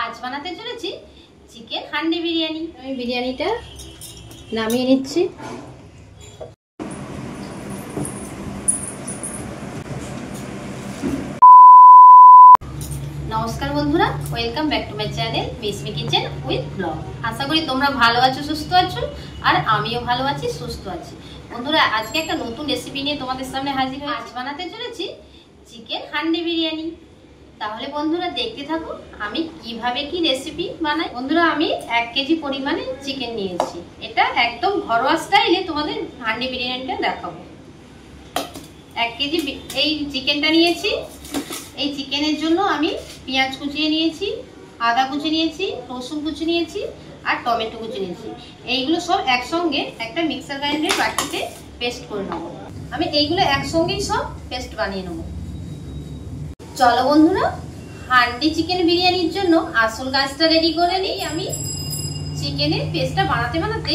আজ বানাতে চলেছি চিকেন হান্ডি বিরিয়ানি। আমি বিরিয়ানিটা নামিয়ে নিচ্ছি। নমস্কার বন্ধুরা, welcome back to my channel Mismi kitchen with blog. আশা করি তোমরা ভালো আছো, সুস্থ আছো, আর আমিও ভালো আছি, সুস্থ আছি। বন্ধুরা, আজকে একটা নতুন রেসিপি নিয়ে তোমাদের সামনে হাজির হয়েছি। আজ বানাতে চলেছি চিকেন হান্ডি বিরিয়ানি। তাহলে বন্ধুরা দেখতে থাকো আমি কিভাবে কি রেসিপি বানাই। বন্ধুরা, আমি 1 কেজি পরিমাণে চিকেন নিয়েছি। এটা একদম ঘরোয়া স্টাইলে তোমাদের হান্ডি বিরিয়ানিটা দেখাবো। 1 কেজি এই চিকেনটা নিয়েছি। এই চিকেনের জন্য আমি পেঁয়াজ কুচিয়ে নিয়েছি, আদা কুচি নিয়েছি, রসুন কুচি নিয়েছি, আর টমেটো কুচি নিয়েছি। এইগুলো সব একসঙ্গে একটা মিক্সার গ্রাইন্ডারের বাটিতে পেস্ট করে নেবো। আমি এইগুলো একসঙ্গেই সব পেস্ট বানিয়ে নেবো। চলো বন্ধুরা, হান্ডি চিকেন বিরিয়ানির জন্য আসল কাজটা রেডি করে নিই। আমি চিকেনের পেস্টটা বানাতে বানাতে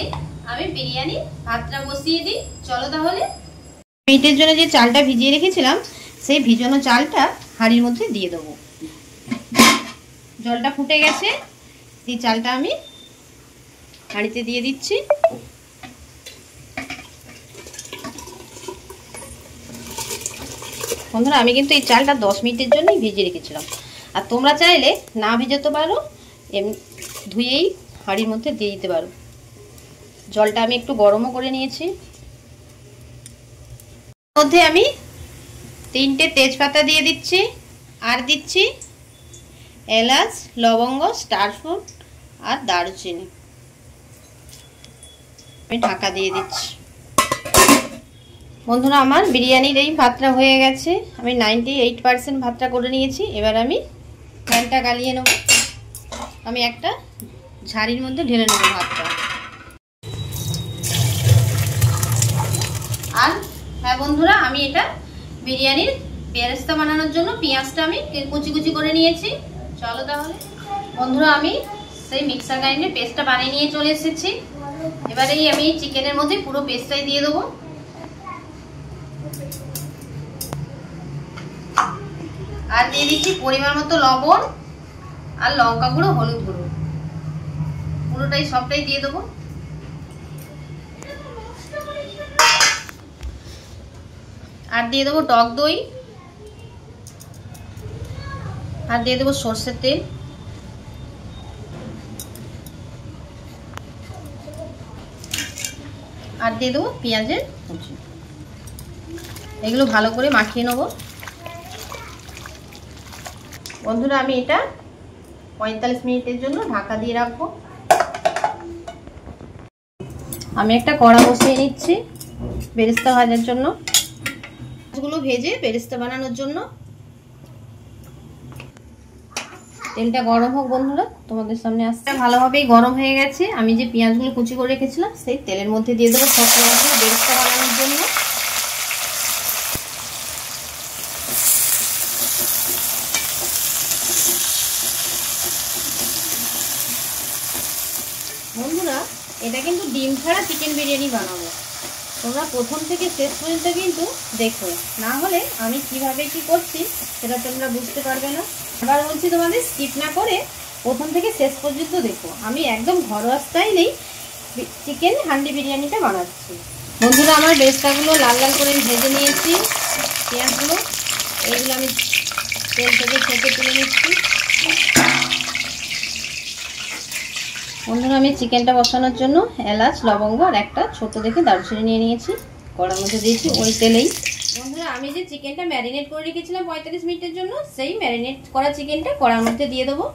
আমি বিরিয়ানির ভাতটা বসিয়ে দিই। চলো তাহলে। মিনিটের জন্য যে চালটা ভিজিয়ে রেখেছিলাম, সেই ভিজানো চালটা হাঁড়ির মধ্যে দিয়ে দেবো। জলটা ফুটে গেছে, এই চালটা আমি হাঁড়িতে দিয়ে দিচ্ছি। বন্ধুরা, আমি কিন্তু এই চালটা 10 মিনিটের জন্যই ভিজিয়ে রেখেছিলাম। আর তোমরা চাইলে না ভিজাতে পারো, ধুয়েই হাঁড়ির মধ্যে দিয়ে দিতে পারো। জলটা আমি একটু গরমও করে নিয়েছি। মধ্যে আমি 3টে তেজপাতা দিয়ে দিচ্ছি, আর দিচ্ছি এলাচ, লবঙ্গ, স্টারফ্রুট আর দারুচিনি। আমি ঢাকা দিয়ে দিচ্ছি। বন্ধুরা, আমার বিরিয়ানির এই ভাতটা হয়ে গেছে। আমি 98% ভাতটা করে নিয়েছি। এবার আমি প্যানটা গালিয়ে নেব। আমি একটা ঝাড়ির মধ্যে ঢেলে নেব ভাতটা। আর হ্যাঁ বন্ধুরা, আমি এটা বিরিয়ানির বেরেস্তা বানানোর জন্য পেঁয়াজটা আমি কুচি কুচি করে নিয়েছি। চলো তাহলে। বন্ধুরা, আমি সেই মিক্সার গ্রাইন্ডারে পেস্টটা বানিয়ে নিয়ে চলে এসেছি। এবারে আমি চিকেনের মধ্যে পুরো পেস্টটাই দিয়ে দেবো। আর দিয়ে দিচ্ছি পরিমাণ মতো লবণ আর লঙ্কা গুঁড়ো, হলুদ গুঁড়ো, পুরোটাই সবটাই দিয়ে দেবো। আর দিয়ে দেবো টক দই, আর দিয়ে দেবো সরষের তেল, আর দিয়ে দেবো পেঁয়াজের কুচি। এগুলো ভালো করে মাখিয়ে নেবো। বন্ধুরা, আমি এটা 45 মিনিটের জন্য ঢাকা দিয়ে রাখবো। আমি একটা কড়া বসিয়ে নিচ্ছি বেরেস্তা ভাজার জন্য। মাছগুলো ভেজে বেরেস্তা বানানোর জন্য। তেলটা গরম হোক বন্ধুরা, তোমাদের সামনে আসছে। ভালোভাবেই গরম হয়ে গেছে। আমি যে পেঁয়াজগুলো কুচি করে রেখেছিলাম সেই তেলের মধ্যে দিয়ে দেবো সব পেঁয়াজগুলো বেরেস্তা বানানোর জন্য। বন্ধুরা, এটা কিন্তু ডিম ছাড়া চিকেন বিরিয়ানি বানাবো। তোমরা প্রথম থেকে শেষ পর্যন্ত কিন্তু দেখো, না হলে আমি কিভাবে কি করছি সেটা তোমরা বুঝতে পারবে না। আবার বলছি, তোমাদের স্কিপ না করে প্রথম থেকে শেষ পর্যন্ত দেখো। আমি একদম ঘরোয়া স্টাইলেই চিকেন হান্ডি বিরিয়ানিটা বানাচ্ছি। বন্ধুরা, আমার বেরেস্তাগুলো লাল লাল করে ভেজে নিয়েছি। পেঁয়াজগুলো এইগুলো আমি তেল থেকে ছেঁকে তুলে নিচ্ছি। বন্ধুরা, আমি চিকেনটা বসানোর জন্য এলাচ, লবঙ্গ আর একটা ছোট দেখে দারুচিনি নিয়ে নিয়েছি। কড়ার মধ্যে দিয়েছি ওই তেলেই। বন্ধুরা, আমি যে চিকেনটা ম্যারিনেট করে রেখেছিলাম 45 মিনিটের জন্য, সেই ম্যারিনেট করা চিকেনটা কড়ার মধ্যে দিয়ে দেবো।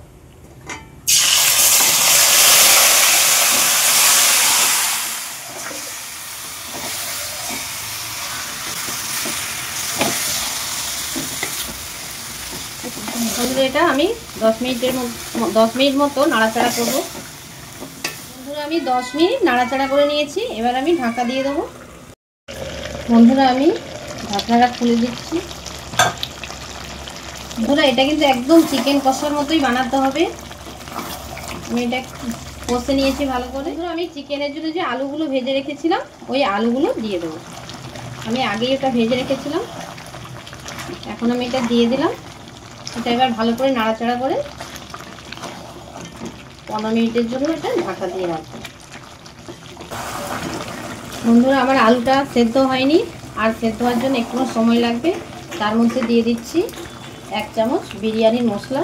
বন্ধুরা, এটা আমি 10 মিনিট মতো নাড়াচাড়া করবো। বন্ধুরা, আমি 10 মিনিট নাড়াচাড়া করে নিয়েছি। এবার আমি ঢাকা দিয়ে দেবো। বন্ধুরা, আমি ঢাকনাটা খুলে দিচ্ছি। বন্ধুরা, এটা কিন্তু একদম চিকেন কষার মতোই বানাতে হবে। আমি এটা কষে নিয়েছি ভালো করে। বন্ধুরা, আমি চিকেনের জন্য যে আলুগুলো ভেজে রেখেছিলাম ওই আলুগুলো দিয়ে দেবো। আমি আগেই ওটা ভেজে রেখেছিলাম, এখন আমি এটা দিয়ে দিলাম। এটা এবার ভালো করে নাড়াচাড়া করে 15 মিনিটের জন্য এটা ঢাকা দিয়ে রাখবো। বন্ধুরা আমার আলুটা সেদ্ধ হয়নি, আর সেদ্ধ হওয়ার জন্য একটু সময় লাগবে। তার মধ্যে দিয়ে দিচ্ছি 1 চামচ বিরিয়ানির মশলা।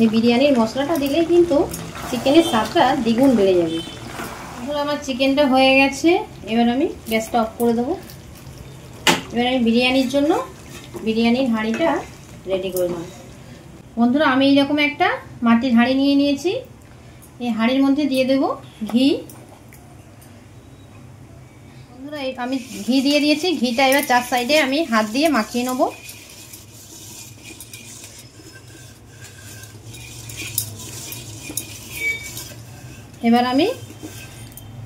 এই বিরিয়ানির মশলাটা দিলেই কিন্তু চিকেনের স্বাদটা দ্বিগুণ বেড়ে যাবে। বন্ধুরা আমার চিকেনটা হয়ে গেছে, এবার আমি গ্যাসটা অফ করে দেবো। এবার আমি বিরিয়ানির জন্য বিরিয়ানির হাঁড়িটা রেডি করে নেব। বন্ধুরা আমি এইরকম একটা মাটির হাঁড়ি নিয়ে নিয়েছি। এই হাঁড়ির মধ্যে দিয়ে দেব ঘি। বন্ধুরা আমি ঘি দিয়ে দিয়েছি। ঘিটা এবার 4 সাইডে আমি হাত দিয়ে মাখিয়ে নেব। এবার আমি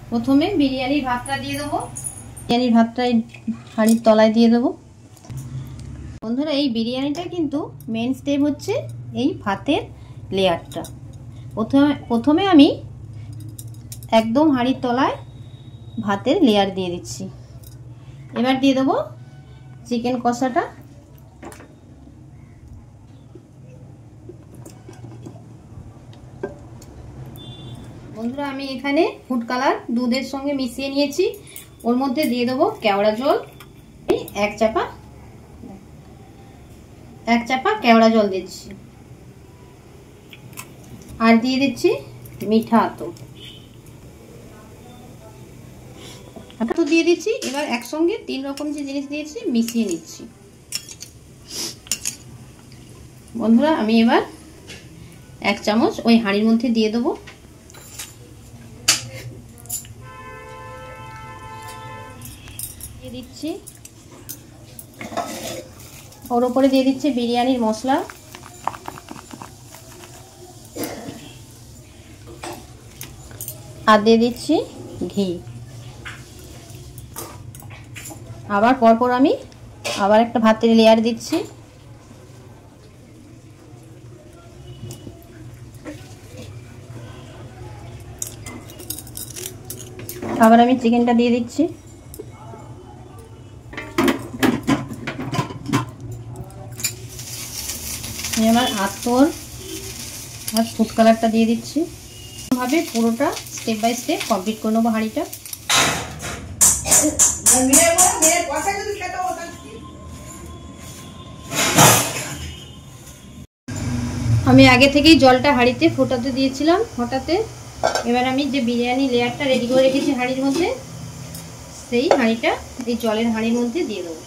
প্রথমে বিরিয়ানির ভাতটা দিয়ে দেবো। বিরিয়ানির ভাতটা এই হাঁড়ির তলায় দিয়ে দেবো। বন্ধুরা এই বিরিয়ানিটা কিন্তু মেন স্টেপ হচ্ছে এই ভাতের লেয়ারটা। প্রথমে আমি একদম হাঁড়ির তলায় ভাতের লেয়ার দিয়ে দিচ্ছি। এবার দিয়ে দেবো চিকেন কষাটা। বন্ধুরা আমি এখানে ফুড কালার দুধের সঙ্গে মিশিয়ে নিয়েছি। ওর মধ্যে দিয়ে দেবো কেওড়া জল। এক চাপা কেওড়া জল দিচ্ছি, আর দিয়ে দিচ্ছি মিঠা আতো দিয়ে দিচ্ছি। এবার একসঙ্গে 3 রকম যে জিনিস দিয়েছি মিশিয়ে নিচ্ছি। বন্ধুরা আমি এবার 1 চামচ ওই হাঁড়ির মধ্যে দিয়ে দেবো। দিয়ে দিচ্ছি ওর উপরে দিয়ে দিচ্ছি বিরিয়ানির মশলা। আর দিয়ে দিচ্ছি ঘি। আবার পরপর আমি আবার একটা ভাতের লেয়ার দিচ্ছি। আবার আমি চিকেনটা দিয়ে দিচ্ছি। এবার আতর আর ফুড কালারটা দিয়ে দিচ্ছি। ভাবে পুরোটা স্টেপ বাই স্টেপ কমপ্লিট করে নেবো হাঁড়িটা। আমি আগে থেকেই জলটা হাঁড়িতে ফোটাতে দিয়েছিলাম ফোটাতে। এবার আমি যে বিরিয়ানি লেয়ারটা রেডি করে রেখেছি হাঁড়ির মধ্যে, সেই হাঁড়িটা এই জলের হাঁড়ির মধ্যে দিয়ে দেবো।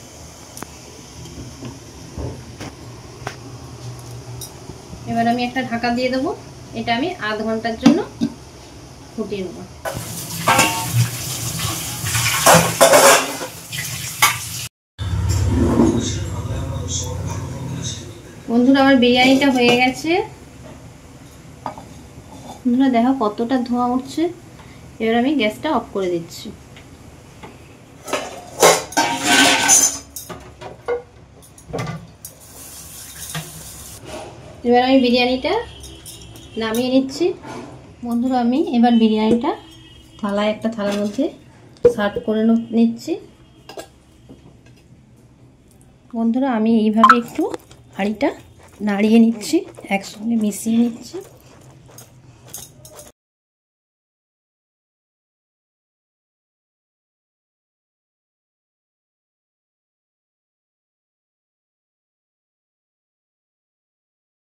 এবার আমি একটা ঢাকা দিয়ে দেবো। এটা আমি আধ ঘন্টার জন্য ফুটিয়ে নেব। বন্ধুরা আমার বিরিয়ানিটা হয়ে গেছে। বন্ধুরা দেখো কতটা ধোঁয়া উঠছে। এবার আমি গ্যাসটা অফ করে দিচ্ছি। এবার আমি বিরিয়ানিটা নামিয়ে নিচ্ছি। বন্ধুরা আমি এবার বিরিয়ানিটা একটা থালার মধ্যে সার্ভ করে নিচ্ছি। বন্ধুরা আমি এইভাবে একটু হাঁড়িটা নাড়িয়ে নিচ্ছি, একসঙ্গে মিশিয়ে নিচ্ছি।